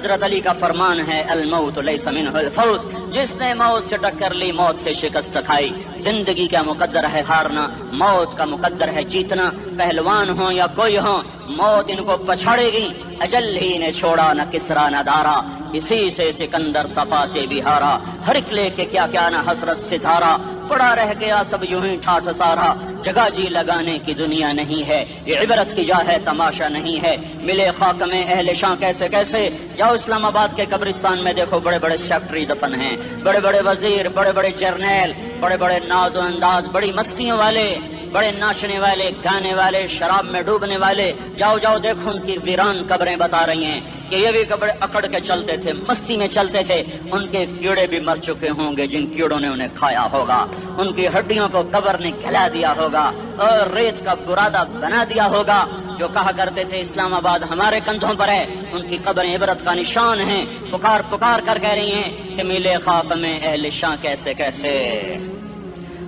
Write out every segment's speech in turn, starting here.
حضرت علی کا فرمان ہے الموت لیس منہ الفوت، جس نے موت سے ٹکر لی موت سے شکست کھائی۔ زندگی کا مقدر ہے ہارنا، موت کا مقدر ہے جیتنا۔ پہلوان ہوں یا کوئی ہوں، موت ان کو پچھاڑے گی۔ اجل ہی نے چھوڑا نہ کسرا نہ دارا، اسی سے سکندر صفاتے بھی ہارا۔ ہر ایک لے کے کیا کیا نہ حسرت ستارا، پڑا رہ گیا سب یوں ہی ٹھاٹھ سارا۔ جگہ جی لگانے کی دنیا نہیں ہے، یہ عبرت کی جا ہے تماشا نہیں ہے۔ ملے خاک میں اہل شاں کیسے کیسے، جاؤ اسلام آباد کے قبرستان میں دیکھو، بڑے بڑے سیکٹری دفن ہیں، بڑے بڑے وزیر، بڑے بڑے جرنیل، بڑے بڑے ناز و انداز، بڑی مستیوں والے، بڑے ناچنے والے، گانے والے، شراب میں ڈوبنے والے۔ جاؤ جاؤ دیکھو ان کی ویران قبریں بتا رہی ہیں کہ یہ بھی قبر اکڑ کے چلتے تھے، مستی میں چلتے تھے۔ ان کے کیڑے بھی مر چکے ہوں گے جن کیڑوں نے انہیں کھایا ہوگا، ان کی ہڈیوں کو قبر نے کھلا دیا ہوگا اور ریت کا برادہ بنا دیا ہوگا۔ جو کہا کرتے تھے اسلام آباد ہمارے کندھوں پر ہے، ان کی قبریں عبرت کا نشان ہیں۔ پکار پکار کر کہہ رہی ہیں کہ ملے خاک میں اہل شاں کیسے کیسے،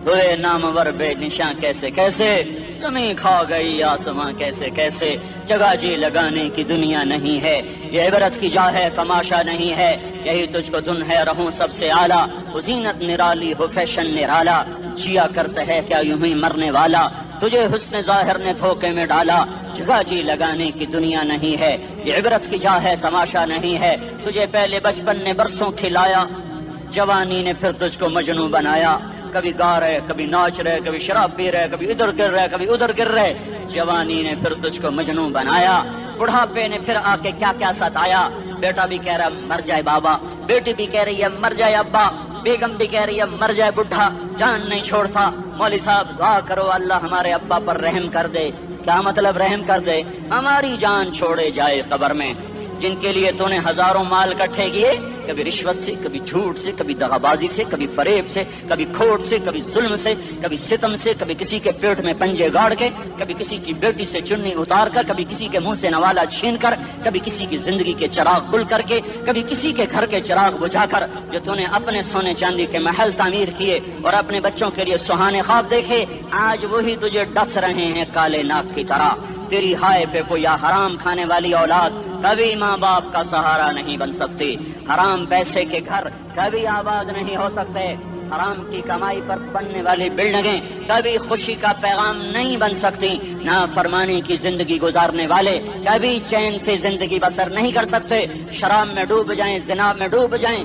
ہوئے نامور بے نشاں کیسے کیسے، زمین کھا گئی آسماں کیسے کیسے۔ جگہ جی لگانے کی دنیا نہیں ہے، یہ عبرت کی جا ہے تماشا نہیں ہے۔ یہی تجھ کو دن ہے رہوں سب سے اعلیٰ، وہ زینت نرالی ہو فیشن نرالا، جیا کرتا ہے کیا یوں ہی مرنے والا، تجھے حسن ظاہر نے دھوکے میں ڈالا۔ جگہ جی لگانے کی دنیا نہیں ہے، یہ عبرت کی جا ہے تماشا نہیں ہے۔ تجھے پہلے بچپن نے برسوں کھلایا، جوانی نے پھر تجھ کو مجنوں بنایا۔ کبھی گا رہے، کبھی ناچ رہے، کبھی شراب پی رہے، کبھی ادھر گر رہے، کبھی ادھر گر رہے۔ جوانی نے پھر تجھ کو مجنوں بنایا، بڑھاپے نے پھر آ کے کیا کیا ستایا۔ بیٹا بھی کہہ رہا مر جائے بابا، بیٹی بھی کہہ رہی ہے مر جائے ابا، بیگم بھی کہہ رہی ہے مر جائے بڈھا، جان نہیں چھوڑتا۔ مولوی صاحب دعا کرو اللہ ہمارے ابا پر رحم کر دے۔ کیا مطلب رحم کر دے؟ ہماری جان چھوڑے جائے قبر میں۔ جن کے لیے تو نے ہزاروں مال اکٹھے کیے، کبھی رشوت سے، کبھی جھوٹ سے، کبھی دغا بازی سے، کبھی فریب سے، کبھی کھوٹ سے، کبھی ظلم سے، کبھی ستم سے، کبھی کسی کے پیٹ میں پنجے گاڑ کے، کبھی کسی کی بیٹی سے چنی اتار کر، کبھی کسی کے منہ سے نوالا چھین کر، کبھی کسی کی زندگی کے چراغ کھل کر کے، کبھی کسی کے گھر کے چراغ بجھا کر۔ جو تو نے اپنے سونے چاندی کے محل تعمیر کیے اور اپنے بچوں کے لیے سہانے خواب دیکھے، آج وہی تجھے ڈس رہے ہیں کالے ناک کی طرح۔ تیری ہائے پہ کوئی حرام کھانے والی اولاد کبھی ماں باپ کا سہارا نہیں بن سکتی۔ حرام پیسے کے گھر کبھی آباد نہیں ہو سکتے۔ حرام کی کمائی پر بننے والی بلڈنگیں کبھی خوشی کا پیغام نہیں بن سکتی۔ نافرمانی کی زندگی گزارنے والے کبھی چین سے زندگی بسر نہیں کر سکتے۔ شراب میں ڈوب جائیں، زنا میں ڈوب جائیں،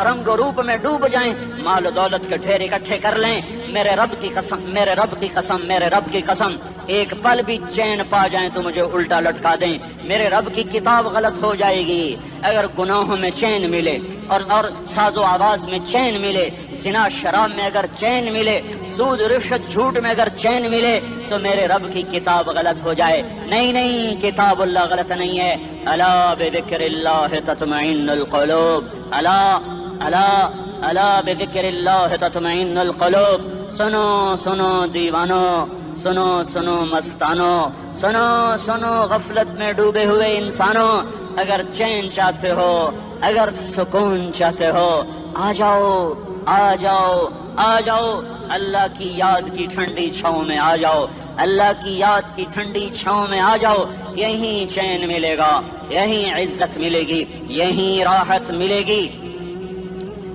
رنگ و روپ میں ڈوب جائیں، مال و دولت کے ڈھیر اکٹھے کر لیں، میرے رب کی قسم، میرے رب کی قسم، میرے رب کی قسم، ایک پل بھی چین پا جائیں تو مجھے الٹا لٹکا دیں۔ میرے رب کی کتاب غلط ہو جائے گی اگر گناہوں میں چین ملے اور ساز و آواز میں چین ملے، زنا شراب میں اگر چین ملے، سود رشوت جھوٹ میں اگر چین ملے تو میرے رب کی کتاب غلط ہو جائے۔ نہیں نہیں، کتاب اللہ غلط نہیں ہے۔ الا بذکر اللہ تطمئن القلوب، الا الا الا بذکر اللہ تطمئن القلوب۔ سنو سنو دیوانو، سنو سنو مستانو، سنو سنو غفلت میں ڈوبے ہوئے انسانوں، اگر چین چاہتے ہو، اگر سکون چاہتے ہو، آ جاؤ آ جاؤ آ جاؤ، اللہ کی یاد کی ٹھنڈی چھاؤں میں آ جاؤ، اللہ کی یاد کی ٹھنڈی چھاؤں میں آ جاؤ۔ یہیں چین ملے گا، یہیں عزت ملے گی، یہیں راحت ملے گی۔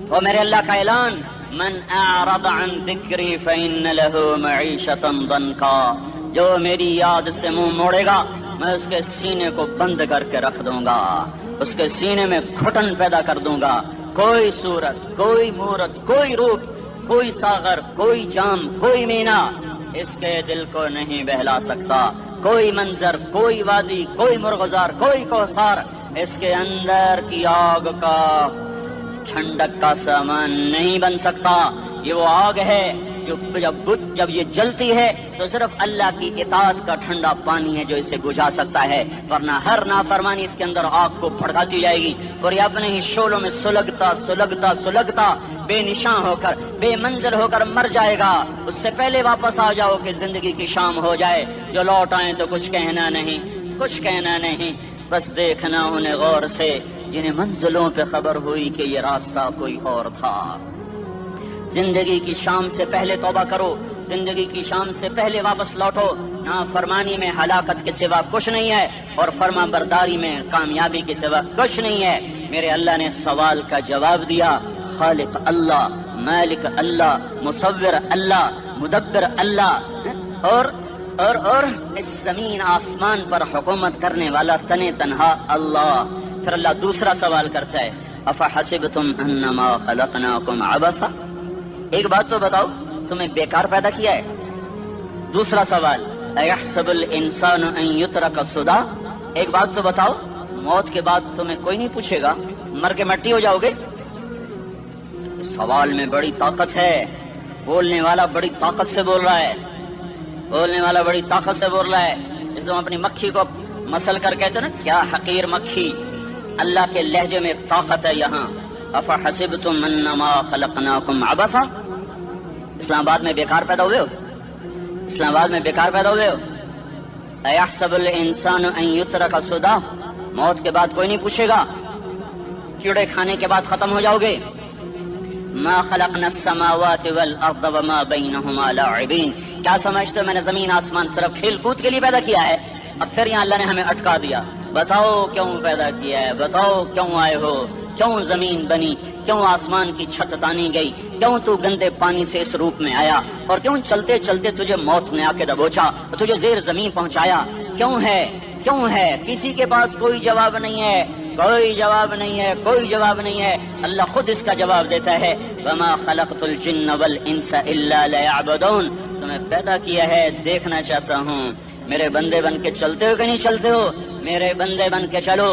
وہ میرے اللہ کا اعلان، من اعرض عن ذکری فإن له معیشة ضنکا، جو میری یاد سے منہ موڑے گا میں اس کے سینے کو بند کر کے رکھ دوں گا، اس کے سینے میں گھٹن پیدا کر دوں گا۔ کوئی صورت، کوئی مورت، کوئی روپ، کوئی ساغر، کوئی جام، کوئی مینا اس کے دل کو نہیں بہلا سکتا۔ کوئی منظر، کوئی وادی، کوئی مرغزار، کوئی کوثر اس کے اندر کی آگ کا ٹھنڈک کا سامان نہیں بن سکتا۔ یہ وہ آگ ہے جو جب یہ جلتی ہے تو صرف اللہ کی اطاعت کا ٹھنڈا پانی ہے جو اسے بجھا سکتا ہے، ورنہ ہر نافرمانی اس کے اندر آگ کو بھڑکاتی جائے گی اور یہ اپنے ہی شعلوں میں سلگتا سلگتا سلگتا بے نشان ہو کر، بے منزل ہو کر مر جائے گا۔ اس سے پہلے واپس آ جاؤ کہ زندگی کی شام ہو جائے۔ جو لوٹ آئیں تو کچھ کہنا نہیں، کچھ کہنا نہیں، بس دیکھنا انہیں غور سے جنہیں منزلوں پہ خبر ہوئی کہ یہ راستہ کوئی اور تھا۔ زندگی کی شام سے پہلے توبہ کرو، زندگی کی شام سے پہلے واپس لوٹو. نافرمانی میں ہلاکت کے سوا کچھ نہیں ہے اور فرما برداری میں کامیابی کے سوا کچھ نہیں ہے. میرے اللہ نے سوال کا جواب دیا. خالق اللہ، مالک اللہ، مصور اللہ، مدبر اللہ، اور اس زمین آسمان پر حکومت کرنے والا تنے تنہا اللہ. پھر اللہ دوسرا سوال کرتا ہے، افحسبتم انما خلقناکم عبثا. ایک بات تو بتاؤ، تمہیں بیکار پیدا کیا ہے؟ دوسرا سوال، ایحسب الانسان ان یترک سدی. ایک بات تو بتاؤ، موت کے بعد تمہیں کوئی نہیں پوچھے گا، مر کے مٹی ہو جاؤ گے؟ اس سوال میں بڑی طاقت ہے. بولنے والا بڑی طاقت سے بول رہا ہے، بولنے والا بڑی طاقت سے بول رہا ہے. اس کو اپنی مکھی کو مسل کر کہتے نا، کیا حقیر مکھی. اللہ کے لہجے میں طاقت ہے یہاں. افحسبتم انما خلقناکم عبثا. اسلام آباد میں بیکار پیدا ہوئے ہو؟ اسلام آباد میں بیکار پیدا ہوئے ہو؟ ایحسب الانسان ان یترک سدی. موت کے بعد کوئی نہیں پوچھے گا، کیڑے کھانے کے بعد ختم ہو جاؤ گے. ما خلقنا السماوات والارض وما بینہما لاعبین. کیا سمجھتے ہو میں نے زمین آسمان صرف کھیل کود کے لیے پیدا کیا ہے؟ اب پھر یہاں اللہ نے ہمیں اٹکا دیا. بتاؤ کیوں پیدا کیا ہے، بتاؤ کیوں آئے ہو، کیوں زمین بنی، کیوں آسمان کی چھت تانی گئی، کیوں تو گندے پانی سے اس روپ میں آیا، اور کیوں چلتے چلتے تجھے موت نے آ کے دبوچا، تجھے زیر زمین پہنچایا. کیوں ہے، کیوں ہے؟ کسی کے پاس کوئی جواب نہیں ہے، کوئی جواب نہیں ہے، کوئی جواب نہیں ہے. اللہ خود اس کا جواب دیتا ہے، وما خلقت الجن والانس الا لیعبدون. تمہیں پیدا کیا ہے، دیکھنا چاہتا ہوں میرے بندے بن کے چلتے ہو کہ نہیں چلتے ہو. میرے بندے بن کے چلو.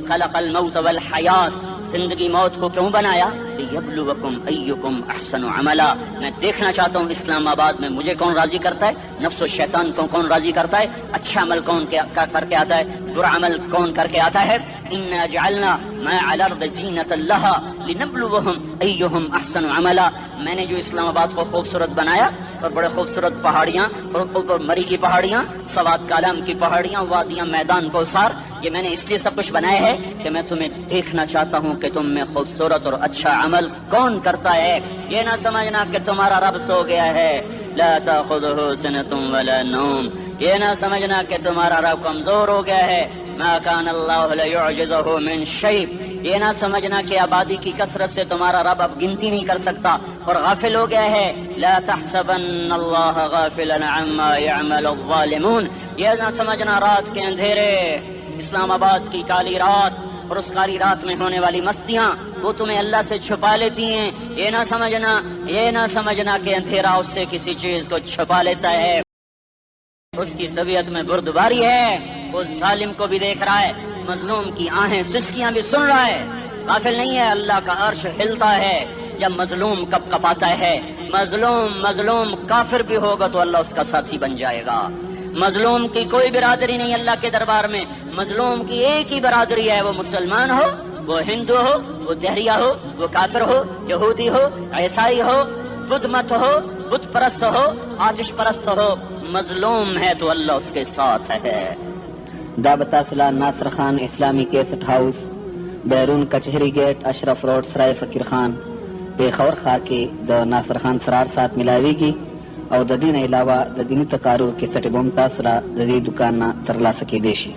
خلق الموت والحیات. زندگی موت کو کیوں بنایا؟ لیبلوکم ایکم احسن عملا. میں دیکھنا چاہتا ہوں اسلام آباد میں مجھے کون راضی کرتا ہے، نفس و شیطان کو کون راضی کرتا ہے، اچھا عمل کون کر کے آتا ہے، برا عمل کون کر کے آتا ہے. انا جعلنا ما علی الارض زینۃ لها لنبلوہم ایہم احسن عملا. میں نے جو اسلام آباد کو خوبصورت بنایا، اور بڑے خوبصورت پہاڑیاں، اور مری کی پہاڑیاں، سوات کالام کی پہاڑیاں، وادیاں، میدان کوثر، یہ میں نے اس لیے سب کچھ بنایا ہے کہ میں تمہیں دیکھنا چاہتا ہوں کہ تم میں خوبصورت اور اچھا عمل کون کرتا ہے. یہ نہ سمجھنا کہ تمہارا رب سو گیا ہے، لا تاخذہ سنۃ ولا نوم. یہ نہ سمجھنا کہ تمہارا رب کمزور ہو گیا ہے، ما کان اللہ لیعجزہ من شیء. یہ نہ سمجھنا کہ آبادی کی کثرت سے تمہارا رب اب گنتی نہیں کر سکتا اور غافل ہو گیا ہے. لا تحسبن اللہ غافلا عما يعمل الظالمون. یہ نہ سمجھنا رات کے اندھیرے، اسلام آباد کی کالی رات اور اس کالی رات میں ہونے والی مستیاں وہ تمہیں اللہ سے چھپا لیتی ہیں. یہ نہ سمجھنا کہ اندھیرا اس سے کسی چیز کو چھپا لیتا ہے. اس کی طبیعت میں بردباری ہے، وہ ظالم کو بھی دیکھ رہا ہے، مظلوم کی آہیں سسکیاں بھی سن رہا ہے. غافل نہیں ہے. اللہ کا عرش ہلتا ہے جب مظلوم کپ کپاتا ہے. مظلوم کافر بھی ہوگا تو اللہ اس کا ساتھی بن جائے گا. مظلوم کی کوئی برادری نہیں اللہ کے دربار میں. مظلوم کی ایک ہی برادری ہے، وہ مسلمان ہو، وہ ہندو ہو، وہ دہریہ ہو، وہ کافر ہو، یہودی ہو، عیسائی ہو، بدھ مت ہو، بت پرست ہو، آتش پرست ہو. مظلوم ہے تو اللہ اس کے ساتھ ہے. دعوت اصلاح ناصر خان اسلامی کیسٹ ہاؤس، بیرون کچہری گیٹ، اشرف روڈ، سرائے فقیر خان، پیښور ښار کې د ناصر خان سرار سات ملاویږي او د دې نه علاوه د دیني تقارر کیسټ به هم تاسو را د دې دکان نه ترلاسه کیدی شي.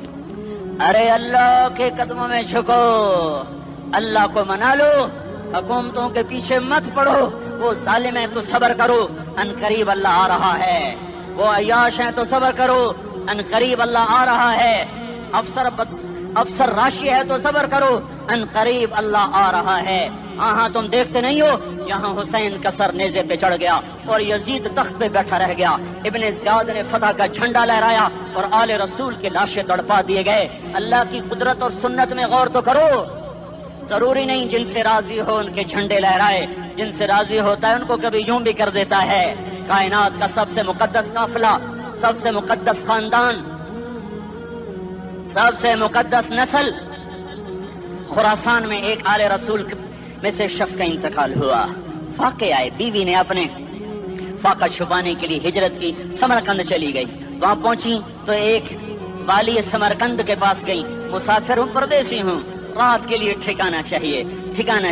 ارے اللہ کے قدموں میں جھکو، اللہ کو منا لو، حکومتوں کے پیچھے مت پڑو. وہ ظالم ہے تو صبر کرو، ان قریب اللہ آ رہا ہے. وہ عیاش ہیں تو صبر کرو، ان قریب اللہ آ رہا ہے. افسر راشی ہے تو صبر کرو، ان قریب اللہ آ رہا ہے. ہاں تم دیکھتے نہیں ہو، یہاں حسین کا سر نیزے پہ چڑھ گیا اور یزید تخت پہ بیٹھا رہ گیا. ابن زیاد نے فتح کا جھنڈا لہرایا اور آل رسول کے لاشیں تڑپا دیے گئے. اللہ کی قدرت اور سنت میں غور تو کرو. ضروری نہیں جن سے راضی ہو ان کے جھنڈے لہرائے، جن سے راضی ہوتا ہے ان کو کبھی یوں بھی کر دیتا ہے. کائنات کا سب سے مقدس قافلہ، سب سے مقدس خاندان، سب سے مقدس نسل، خراسان میں ایک آل رسول میں سے شخص کا انتقال ہوا. فاقے آئے، بیوی نے اپنے فاقہ چھپانے کے لیے ہجرت کی، سمرقند چلی گئی. وہاں پہنچی تو ایک والی سمرقند کے پاس گئی. مسافر ہوں، پردیسی ہوں، رات کے لیے ٹھکانا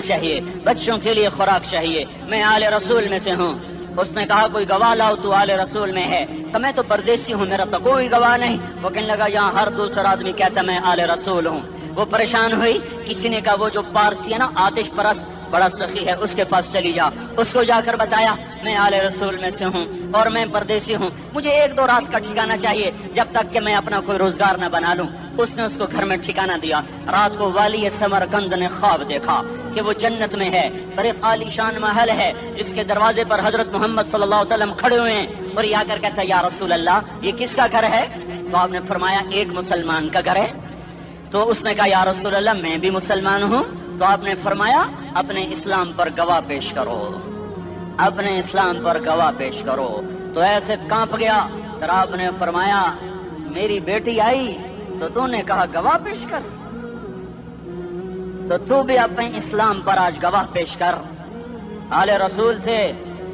چاہیے، بچوں کے لیے خوراک چاہیے، میں آل رسول میں سے ہوں. اس نے کہا کوئی گواہ لاؤ تو آل رسول میں ہے، تو میں تو پردیسی ہوں، میرا تو کوئی گواہ نہیں۔ وہ کہنے لگا یہاں ہر دوسرا آدمی کہتا میں آل رسول ہوں۔ وہ پریشان ہوئی، کسی نے کہا وہ جو پارسی ہے نا آتش پرست بڑا سخی ہے، اس کے پاس چلی جا۔ اس کو جا کر بتایا میں آل رسول میں سے ہوں اور میں پردیسی ہوں، مجھے 1-2 رات کا ٹھکانہ چاہیے جب تک کہ میں اپنا کوئی روزگار نہ بنا لوں۔ اس نے اس کو گھر میں ٹھکانہ دیا۔ رات کو والی سمرقند نے خواب دیکھا کہ وہ جنت میں ہے، بڑے عالی شان محل ہے جس کے دروازے پر حضرت محمد صلی اللہ علیہ وسلم کھڑے ہوئے ہیں، اور یہ آ کر کہتا ہے یا رسول اللہ یہ کس کا گھر ہے؟ تو آپ نے فرمایا ایک مسلمان کا گھر ہے۔ تو اس نے کہا یا رسول اللہ میں بھی مسلمان ہوں۔ تو آپ نے فرمایا اپنے اسلام پر گواہ پیش کرو، اپنے اسلام پر گواہ پیش کرو۔ تو ایسے کانپ گیا۔ پھر آپ نے فرمایا میری بیٹی آئی تو تو نے کہا گواہ پیش کر، تو بھی اپنے اسلام پر آج گواہ پیش کر۔ آل رسول سے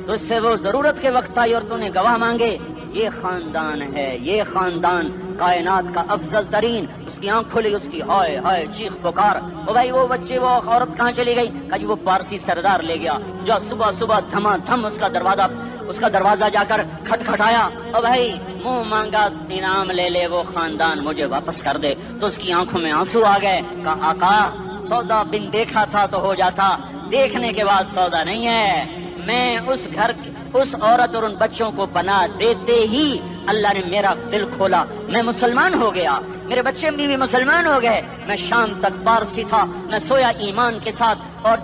تجھ سے وہ ضرورت کے وقت آئی اور تو نے گواہ مانگے۔ یہ خاندان ہے، یہ خاندان کائنات کا افضل ترین۔ اس کی آنکھ کھلی، اس کی ہائے ہائے چیخ پکار، او بھائی وہ بچے وہ عورت کہاں چلی گئی؟ کہا جی وہ پارسی سردار لے گیا، جو صبح صبح دھما دھم اس کا دروازہ جا کر کھٹکھٹایا، او بھائی منہ مانگا انعام لے لے، وہ خاندان مجھے واپس کر دے۔ تو اس کی آنکھوں میں آنسو آ گئے۔ کہا آقا سودا بن دیکھا تھا تو ہو جاتا، دیکھنے کے بعد سودا نہیں ہے۔ میں اس گھر اس عورت اور ان بچوں کو پناہ دیتے ہی اللہ نے میرا دل کھولا، میں مسلمان ہو گیا، میرے بچے بھی مسلمان ہو گئے۔ میں شام تک پارسی تھا، میں سویا ایمان کے ساتھ، اور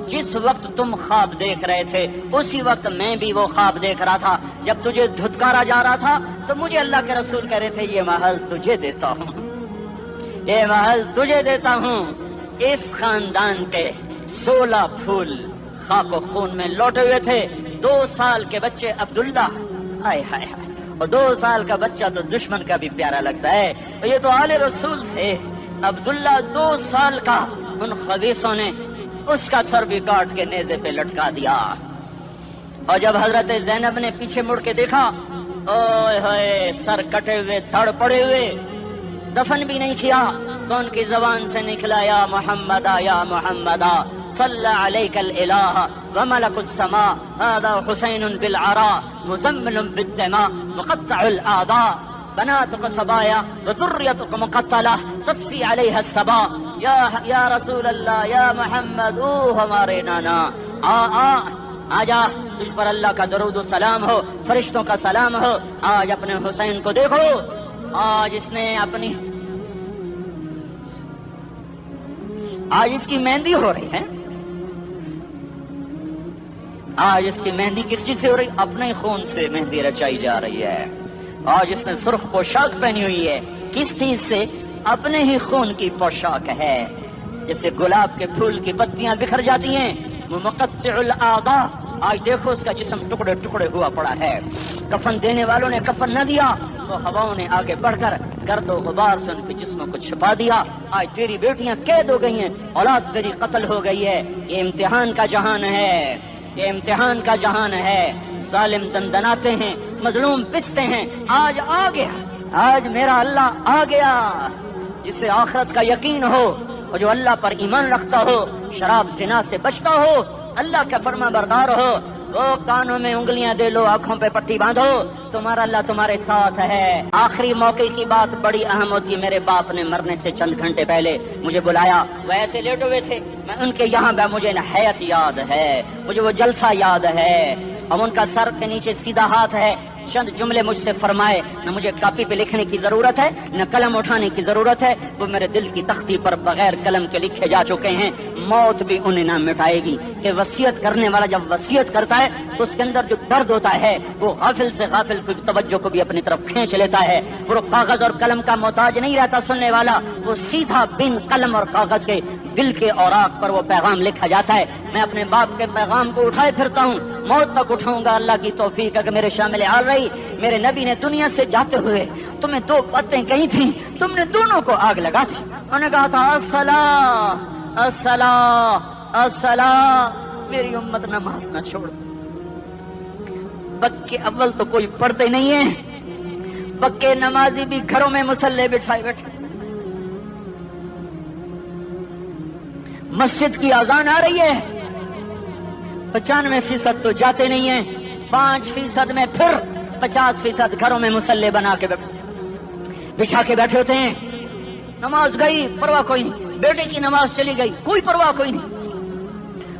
جس وقت تم خواب دیکھ رہے تھے اسی وقت میں بھی وہ خواب دیکھ رہا تھا۔ جب تجھے دھتکارا جا رہا تھا تو مجھے اللہ کے رسول کہہ رہے تھے یہ محل تجھے دیتا ہوں، یہ محل تجھے دیتا ہوں۔ اس خاندان کے 16 پھول خاک و خون میں لوٹے ہوئے تھے۔ 2 سال کے بچے عبداللہ، ہائے ہائے ہائے، اور 2 سال کا بچہ تو دشمن کا بھی پیارا لگتا ہے، اور یہ تو آل رسول تھے۔ عبداللہ 2 سال کا، ان خبیثوں نے اس کا سر بھی کاٹ کے نیزے پہ لٹکا دیا۔ اور جب حضرت زینب نے پیچھے مڑ کے دیکھا، اوئے ہوئے سر کٹے ہوئے، دھڑ پڑے ہوئے، دفن بھی نہیں کیا، تو ان کی زبان سے نکلا یا محمدہ یا محمدہ صلی علیک الالہ وملک السماء هذا حسین بالعراء مزمل بالدماء مقطع الاعداء بناتك صبايا وذريتك مقتلہ تصفی علیہ الصبا۔ یا رسول اللہ یا محمد، او ہمارے نانا، آ جا، تجھ پر اللہ کا درود و سلام ہو، فرشتوں کا سلام ہو۔ آج اپنے حسین کو دیکھو، آج اس نے آج اس کی مہندی ہو رہی ہے۔ آج اس کی مہندی کس چیز سے ہو رہی؟ اپنے خون سے مہندی رچائی جا رہی ہے۔ آج اس نے سرخ پوشاک پہنی ہوئی ہے، کس چیز سے؟ اپنے ہی خون کی پوشاک ہے۔ جیسے گلاب کے پھول کی پتیاں بکھر جاتی ہیں، وہ مقطع الاعضاء، آج دیکھو اس کا جسم ٹکڑے ٹکڑے ہوا پڑا ہے۔ کفن دینے والوں نے کفن نہ دیا تو ہواؤں نے آگے بڑھ کر گرد و غبار سے ان کے جسموں کو چھپا دیا۔ آج تیری بیٹیاں قید ہو گئی ہیں، اولاد تیری قتل ہو گئی ہے۔ یہ امتحان کا جہان ہے، یہ امتحان کا جہان ہے۔ ظالم دندناتے ہیں، مظلوم پستے ہیں۔ آج آ گیا، آج میرا اللہ آ گیا۔ جسے آخرت کا یقین ہو اور جو اللہ پر ایمان رکھتا ہو، شراب زنا سے بچتا ہو، اللہ کا فرما بردار ہو، وہ کانوں میں انگلیاں دے لو، آنکھوں پہ پٹی باندھو، تمہارا اللہ تمہارے ساتھ ہے۔ آخری موقع کی بات بڑی اہم ہوتی ہے۔ میرے باپ نے مرنے سے چند گھنٹے پہلے مجھے بلایا، وہ ایسے لیٹے ہوئے تھے، میں ان کے یہاں مجھے حیات یاد ہے، مجھے وہ جلسہ یاد ہے۔ اب ان کا سر کے نیچے سیدھا ہاتھ ہے، چند جملے مجھ سے فرمائے، نہ مجھے کاپی پہ لکھنے کی ضرورت ہے نہ قلم اٹھانے کی ضرورت ہے، وہ میرے دل کی تختی پر بغیر قلم کے لکھے جا چکے ہیں۔ موت بھی انہیں نہ مٹائے گی کہ وصیت کرنے والا جب وصیت کرتا ہے تو اس کے اندر جو درد ہوتا ہے وہ غافل سے غافل کی توجہ کو بھی اپنی طرف کھینچ لیتا ہے۔ وہ کاغذ اور قلم کا محتاج نہیں رہتا سننے والا، وہ سیدھا بن قلم اور کاغذ کے دل کے اوراق پر وہ پیغام لکھا جاتا ہے۔ میں اپنے باپ کے پیغام کو اٹھائے پھرتا ہوں، موت تک اٹھاؤں گا، اللہ کی توفیق ہے کہ میرے شامل حال رہی۔ میرے نبی نے دنیا سے جاتے ہوئے تمہیں 2 باتیں کہی تھیں، تم نے دونوں کو آگ لگا تھی۔ انہوں نے کہا تھا الصلاۃ الصلاۃ الصلاۃ، میری امت نماز نہ چھوڑ۔ پکے اول تو کوئی پڑھتے نہیں ہیں، پکے نمازی بھی گھروں میں مصلے بٹھائے بیٹھے۔ مسجد کی اذان آ رہی ہے، 95% تو جاتے نہیں ہیں، 5% میں پھر 50% گھروں میں مسلح بنا کے بچھا کے بیٹھے ہوتے ہیں. نماز گئی پرواہ کوئی نہیں, بیٹے کی نماز چلی گئی کوئی پرواہ کوئی نہیں.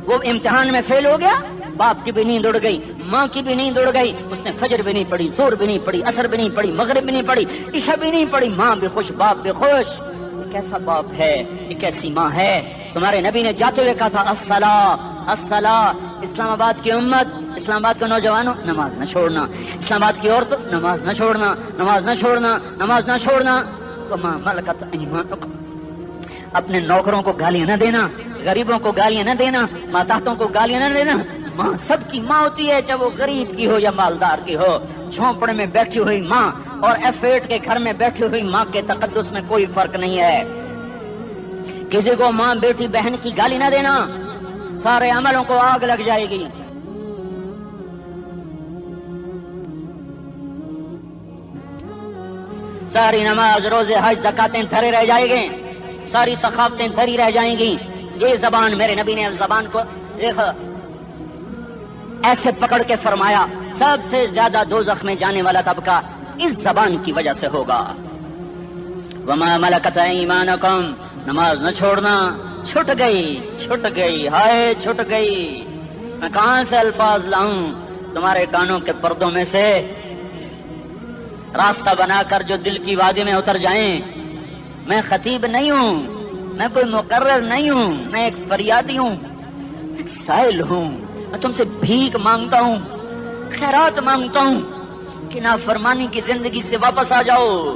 وہ امتحان میں فیل ہو گیا, باپ کی بھی نیند اڑ گئی, ماں کی بھی نیند اڑ گئی, اس نے فجر بھی نہیں پڑھی, زور بھی نہیں پڑھی, عصر بھی نہیں پڑھی, مغرب بھی نہیں پڑھی, عشاء بھی نہیں پڑھی, ماں بھی خوش باپ بھی خوش. یہ کیسا باپ ہے, یہ کیسی ماں ہے. تمہارے نبی نے جاتے ہوئے کہا تھا الصلاۃ الصلاۃ. اسلام آباد کی امت, اسلام آباد کے نوجوانوں, نماز نہ چھوڑنا. اسلام آباد کی عورتوں, نماز نہ چھوڑنا, نماز نہ چھوڑنا, نماز نہ چھوڑنا. وما ملکت ایمانکم, اپنے نوکروں کو گالیاں نہ دینا, غریبوں کو گالیاں نہ دینا, ماتحتوں کو گالیاں نہ دینا. ماں سب کی ماں ہوتی ہے, چاہے وہ غریب کی ہو یا مالدار کی ہو. جھونپڑے میں بیٹھی ہوئی ماں اور F8 کے گھر میں بیٹھی ہوئی ماں کے تقدس میں کوئی فرق نہیں ہے. کسی کو ماں بیٹی بہن کی گالی نہ دینا, سارے عملوں کو آگ لگ جائے گی. ساری نماز روزے حج زکاتیں دھرے رہ جائیں گے, ساری ثقافتیں دھری رہ جائیں گی. یہ زبان, میرے نبی نے زبان کو ایسے پکڑ کے فرمایا سب سے زیادہ دوزخ میں جانے والا طبقہ اس زبان کی وجہ سے ہوگا. وما ملکت ایمانکم, نماز نہ چھوڑنا. چھٹ گئی ہائے چھٹ گئی. میں کہاں سے الفاظ لاؤں تمہارے کانوں کے پردوں میں سے, راستہ بنا کر جو دل کی وادی میں اتر جائیں. میں خطیب نہیں ہوں, میں کوئی مقرر نہیں ہوں, میں ایک فریادی ہوں, ایک سائل ہوں. میں تم سے بھیک مانگتا ہوں, خیرات مانگتا ہوں کہ نافرمانی کی زندگی سے واپس آ جاؤ.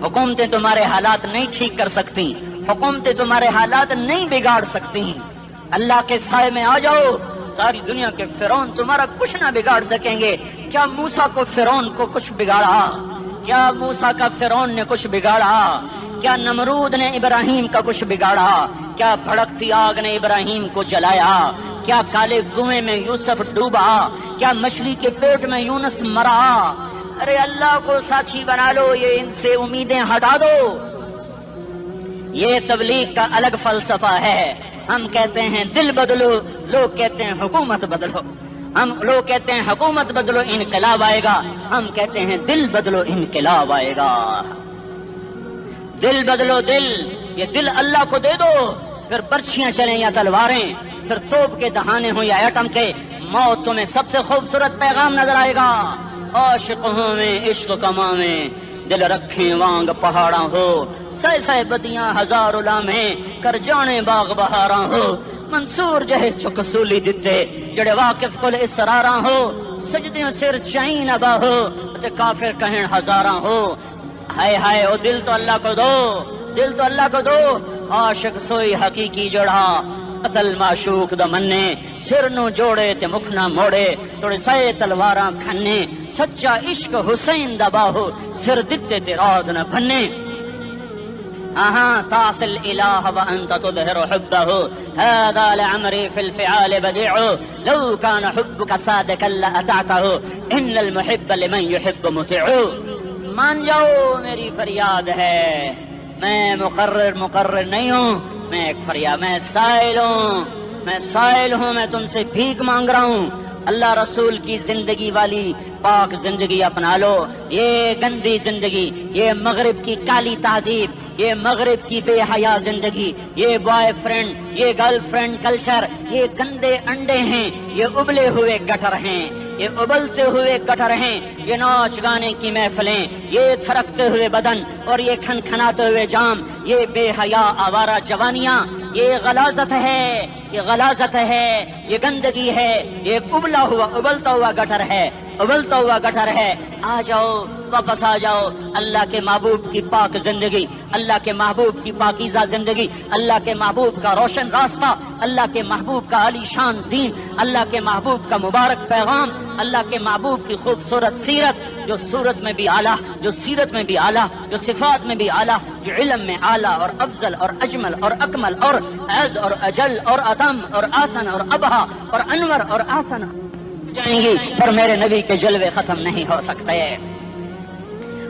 حکومتیں تمہارے حالات نہیں ٹھیک کر سکتی, حکومتیں تمہارے حالات نہیں بگاڑ سکتی. اللہ کے سائے میں آ جاؤ, ساری دنیا کے فرعون تمہارا کچھ نہ بگاڑ سکیں گے. کیا موسیٰ کو فرعون کو کچھ بگاڑا؟ کیا موسیٰ کا فرعون نے کچھ بگاڑا؟ کیا نمرود نے ابراہیم کا کچھ بگاڑا؟ کیا بھڑکتی آگ نے ابراہیم کو جلایا؟ کیا کالے کنویں میں یوسف ڈوبا؟ کیا مچھلی کے پیٹ میں یونس مرا؟ ارے اللہ کو ساتھی بنا لو, یہ ان سے امیدیں ہٹا دو. یہ تبلیغ کا الگ فلسفہ ہے. ہم کہتے ہیں دل بدلو, لوگ کہتے ہیں حکومت بدلو. لوگ کہتے ہیں حکومت بدلو انقلاب آئے گا, ہم کہتے ہیں دل بدلو انقلاب آئے گا. دل بدلو, دل, یہ دل اللہ کو دے دو, پھر برچیاں چلیں یا تلواریں, پھر توپ کے دہانے ہوں یا ایٹم کے, موت تمہیں سب سے خوبصورت پیغام نظر آئے گا. عاشق ہوں میں عشق کما میں, دل رکھیں وانگ پہاڑاں ہو, سہ بدیاں ہزار لامیں, کر جانے باغ بہاراں ہو. منصور جہے چک سولی دتے, جڑے واقف کل اسراراں ہو, سجدیوں سر چائن ابا ہو, کافر کہیں ہزاراں ہو. ہائے ہائے او دل تو اللہ کو دو, دل تو اللہ کو دو. عاشق سوئی حقیقی جڑا, قتل معشوق دا مننے, سر نو جوڑے تے مکھ نہ موڑے, توڑے سائے تلواراں کھنے, سچا عشق حسین دا باہو, سر دتے تے راز نہ بھنے. تعصي الإله وأنت تظهر حبه, هذا لعمري في الفعال بديع, لو كان حبك صادقا لأطعته, إن المحب لمن يحب مطيع. مان جاؤ میری فریاد ہے, میں مقرر نہیں ہوں, میں ایک فریاد, میں سائل ہوں, میں تم سے بھیک مانگ رہا ہوں. اللہ رسول کی زندگی والی پاک زندگی اپنا لو. یہ گندی زندگی, یہ مغرب کی کالی تہذیب, یہ مغرب کی بے حیا زندگی, یہ بوائے فرینڈ, یہ گرل فرینڈ کلچر, یہ گندے انڈے ہیں, یہ ابلے ہوئے گٹر ہیں, یہ ابلتے ہوئے گٹر ہیں. یہ ناچ گانے کی محفلیں, یہ تھرکتے ہوئے بدن اور یہ کھنکھناتے ہوئے جام, یہ بے حیا آوارہ جوانیاں, یہ غلاظت ہے, یہ غلاظت ہے, یہ گندگی ہے, یہ ابلتا ہوا گٹر ہے, ابلتا ہوا گٹر ہے. آ جاؤ, واپس آ جاؤ. اللہ کے محبوب کی پاک زندگی, اللہ کے محبوب کی پاکیزہ زندگی, اللہ کے محبوب کا روشن راستہ, اللہ کے محبوب کا علی شان دین, اللہ کے محبوب کا مبارک پیغام, اللہ کے محبوب کی خوبصورت سیرت, جو صورت میں بھی اعلیٰ, جو سیرت میں بھی اعلیٰ, جو صفات میں بھی اعلیٰ, جو علم میں اعلیٰ اور افضل اور اجمل اور اکمل اور اعز اور اجل اور اتم اور آسن اور ابہا اور انور اور آسن جائیں گی, پر میرے نبی کے جلوے ختم نہیں ہو سکتے.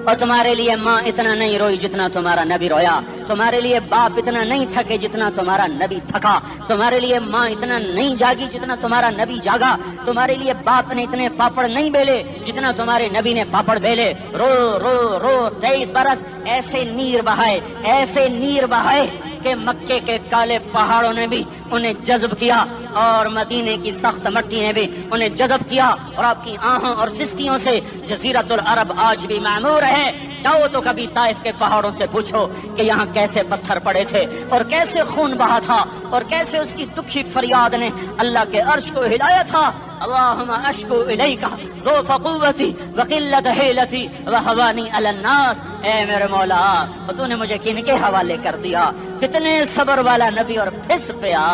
اور تمہارے لیے ماں اتنا نہیں روئی جتنا تمہارا نبی رویا، تمہارے لیے باپ اتنا نہیں تھکے جتنا تمہارا نبی تھکا، تمہارے لیے ماں اتنا نہیں جاگی جتنا تمہارا نبی جاگا، تمہارے لیے باپ نے اتنے پاپڑ نہیں بیلے جتنا تمہارے نبی نے پاپڑ بیلے۔ رو رو رو 23 برس ایسے نیر بہائے، ایسے نیر بہائے کہ مکے کے کالے پہاڑوں نے بھی انہیں جذب کیا اور مدینے کی سخت مٹی نے بھی انہیں جذب کیا، اور آپ کی آہوں اور سسکیوں سے جزیرت العرب آج بھی معمور ہے۔ جاؤ تو کبھی طائف کے پہاڑوں سے پوچھو کہ یہاں کیسے پتھر پڑے تھے اور کیسے خون بہا تھا اور کیسے اس کی دکھی فریاد نے اللہ کے عرش کو ہلایا تھا۔ اللہم اشکو الیک ضعف قوتی وقلت حیلتی وہوانی علی الناس، اے میرے مولا تو نے مجھے کن کے حوالے کر دیا؟ کتنے صبر والا نبی اور پھس پیا،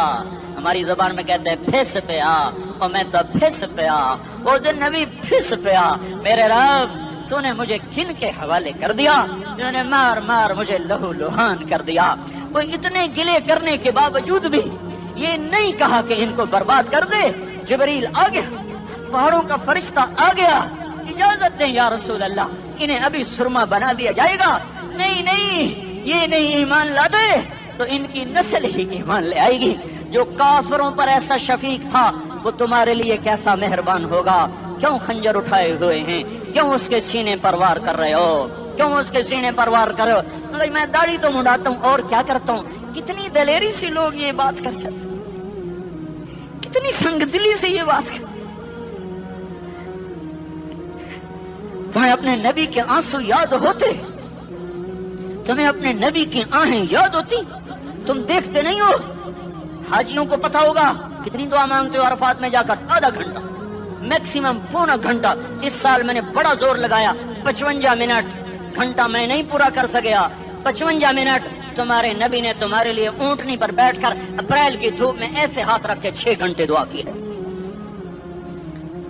ہماری زبان میں کہتے ہیں پھس پیا، اور میں تو پھس پیا، وہ دن نبی پھس پیا۔ میرے رب تو نے مجھے کن کے حوالے کر دیا جنہوں نے مار مار مجھے لہو لہان کر دیا؟ وہ اتنے گلے کرنے کے باوجود بھی یہ نہیں کہا کہ ان کو برباد کر دے۔ جبریل آ گیا، پہاڑوں کا فرشتہ آ گیا، اجازت دیں یا رسول اللہ، انہیں ابھی سرما بنا دیا جائے گا۔ نہیں نہیں، یہ نہیں ایمان لاتے تو ان کی نسل ہی ایمان لے آئے گی۔ جو کافروں پر ایسا شفیق تھا وہ تمہارے لیے کیسا مہربان ہوگا۔ کیوں خنجر اٹھائے ہوئے ہیں؟ کیوں اس کے سینے پر وار کر رہے ہو؟ کیوں اس کے سینے پر وار کر رہے ہو؟ میں داڑھی تو مڈاتا ہوں اور کیا کرتا ہوں۔ کتنی دلیری سے لوگ یہ بات کر سکتے، کتنی سنگ دلی سے یہ بات کر۔ تمہیں اپنے نبی کے آنسو یاد ہوتے؟ تمہیں اپنے نبی کی آہیں یاد ہوتی؟ تم دیکھتے نہیں ہو؟ حاجیوں کو پتا ہوگا کتنی دعا مانگتے ہو عرفات میں جا کر؟ آدھا گھنٹہ، میکسیمم پونا گھنٹہ۔ اس سال میں نے بڑا زور لگایا، 55 منٹ، گھنٹہ میں نہیں پورا کر سکیا، 55 منٹ تمہارے نبی نے تمہارے لیے اونٹنی پر بیٹھ کر اپریل کی دھوپ میں ایسے ہاتھ رکھ کے 6 گھنٹے دعا کی ہے۔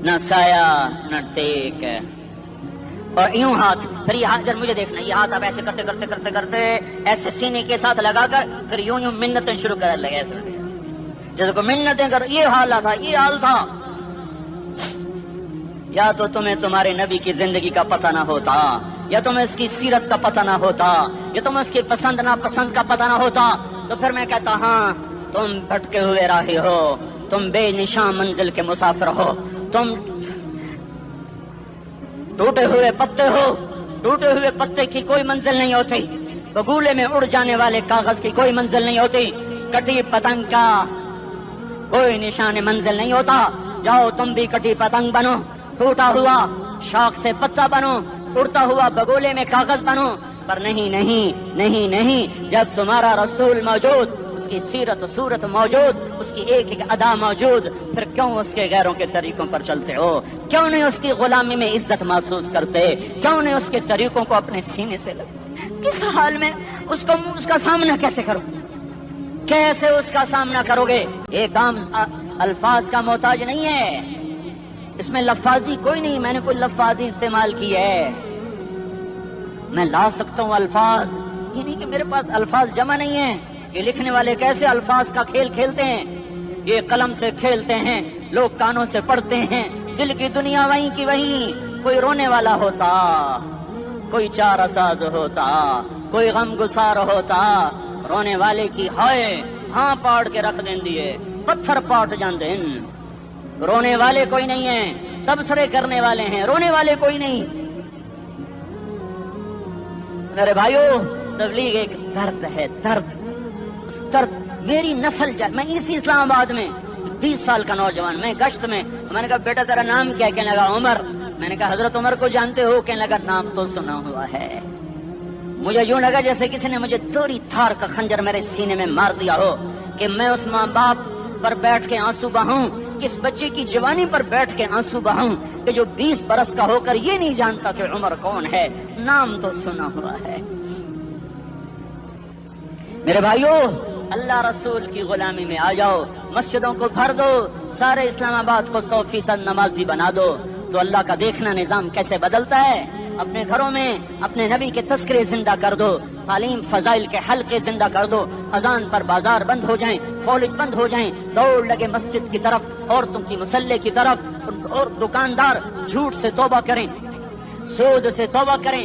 نہ سایہ نہ ٹیک، اور یوں ہاتھ، پھر یہ ہاتھ مجھے دیکھنا، یہ ہاتھ اب ایسے کرتے کرتے کرتے کرتے ایسے سینے کے ساتھ لگا کر پھر یوں یوں منتیں شروع کر لگے، ایسے جیسے کو منتیں کر۔ یہ حال تھا، یہ حال تھا۔ یا تو تمہیں تمہارے نبی کی زندگی کا پتہ نہ ہوتا، یا تمہیں اس کی سیرت کا پتہ نہ ہوتا، یا تمہیں اس کی پسند ناپسند کا پتہ نہ ہوتا، تو پھر میں کہتا ہاں تم بھٹکے ہوئے راہی ہو، تم بے نشان منزل کے مسافر ہو، تم ٹوٹے ہوئے پتے ہو۔ ٹوٹے ہوئے پتے کی کوئی منزل نہیں ہوتی، بگولے میں اڑ جانے والے کاغذ کی کوئی منزل نہیں ہوتی، کٹی پتنگ کا کوئی نشان منزل نہیں ہوتا۔ جاؤ تم بھی کٹی پتنگ بنو، ٹوٹا ہوا شاخ سے پتا بنو، اڑتا ہوا بگولے میں کاغذ بنو، پر نہیں نہیں نہیں نہیں، جب تمہارا رسول موجود، اس کی سیرت صورت موجود، اس کی ایک ایک ادا موجود، پھر کیوں اس کے غیروں کے طریقوں پر چلتے ہو؟ کیوں نہیں اس کی غلامی میں عزت محسوس کرتے؟ کیوں نہیں اس کے طریقوں کو اپنے سینے سے لگتے؟ کس حال میں اس کا سامنا کیسے کرو؟ کیسے اس کا سامنا کرو گے؟ یہ کام الفاظ کا محتاج نہیں ہے، اس میں لفاظی کوئی نہیں، میں نے کوئی لفاظی استعمال کی ہے، میں لا سکتا ہوں الفاظ، یہ نہیں کہ میرے پاس الفاظ جمع نہیں ہیں۔ یہ لکھنے والے کیسے الفاظ کا کھیل کھیلتے ہیں، یہ قلم سے کھیلتے ہیں، لوگ کانوں سے پڑھتے ہیں، دل کی دنیا وہیں کی وہیں۔ کوئی رونے والا ہوتا، کوئی چارہ ساز ہوتا، کوئی غم گسار ہوتا، رونے والے کی ہائے ہاں پاڑ کے رکھ دیں دیے، پتھر پاٹ جان دیں۔ رونے والے کوئی نہیں ہیں، تبصرے کرنے والے ہیں، رونے والے کوئی نہیں۔ میرے بھائیو، تبلیغ ایک درد ہے، درد، اس درد میری نسل میں اسی اسلام آباد میں 20 سال کا نوجوان، میں گشت میں نے کہا بیٹا تیرا نام کیا؟ کہنے لگا عمر۔ میں نے کہا حضرت عمر کو جانتے ہو؟ کہنے لگا نام تو سنا ہوا ہے۔ مجھے یوں لگا جیسے کسی نے مجھے دوری تھار کا خنجر میرے سینے میں مار دیا ہو، کہ میں اس ماں باپ پر بیٹھ کے آنسو بہاؤں، کس بچے کی جوانی پر بیٹھ کے آنسو بہاؤں کہ جو 20 برس کا ہو کر یہ نہیں جانتا کہ عمر کون ہے، نام تو سنا ہوا ہے۔ میرے بھائیو، اللہ رسول کی غلامی میں آ جاؤ، مسجدوں کو بھر دو، سارے اسلام آباد کو 100% نمازی بنا دو، تو اللہ کا دیکھنا نظام کیسے بدلتا ہے۔ اپنے گھروں میں اپنے نبی کے تذکرے زندہ کر دو، تعلیم فضائل کے حلقے زندہ کر دو، اذان پر بازار بند ہو جائیں، کالج بند ہو جائیں، دوڑ لگے مسجد کی طرف، عورتوں کی مصلے کی طرف، اور دکاندار جھوٹ سے توبہ کریں، سود سے توبہ کریں،